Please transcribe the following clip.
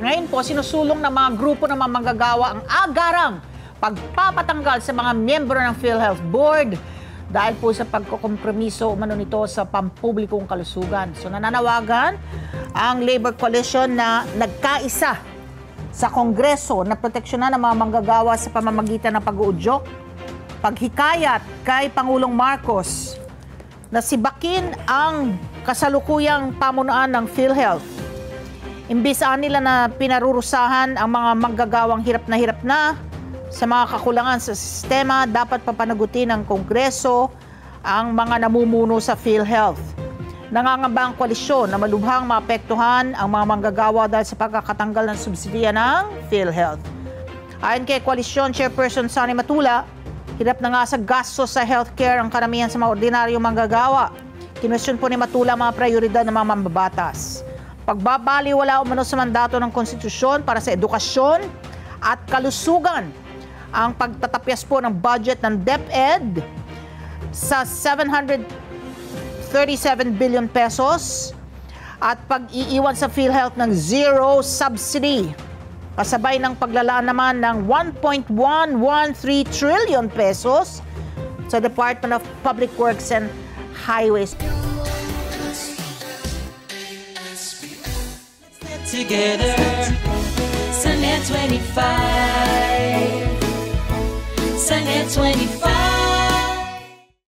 Ngayon po, sinusulong ng mga grupo ng mga manggagawa ang agarang pagpapatanggal sa mga miyembro ng PhilHealth Board dahil po sa pagkukompromiso umano nito sa pampublikong kalusugan. So nananawagan ang Labor Coalition na nagkaisa sa Kongreso na proteksyonan ng mga manggagawa sa pamamagitan ng pag-uudyok, paghikayat kay Pangulong Marcos na sibakin ang kasalukuyang pamunuan ng PhilHealth. Imbisaan nila na pinarurusahan ang mga manggagawang hirap na sa mga kakulangan sa sistema, dapat papanagutin ng Kongreso ang mga namumuno sa PhilHealth. Nangangamba ang koalisyon na malubhang maapektuhan ang mga manggagawa dahil sa pagkakatanggal ng subsidiya ng PhilHealth. Ayon kay Koalisyon Chairperson Sonny Matula, hirap na nga sa gasto sa healthcare ang karamihan sa mga ordinaryong manggagawa. Kinwestiyon po ni Matula ang mga prioridad ng mga mambabatas. Pagbabaliwala umano sa mandato ng konstitusyon para sa edukasyon at kalusugan ang pagtatapyas po ng budget ng DepEd sa 737 billion pesos at pag-iiwan sa PhilHealth ng zero subsidy. Kasabay ng paglalaan naman ng 1.113 trillion pesos sa Department of Public Works and Highways. Together, Sunnet 25, Sunnet 25.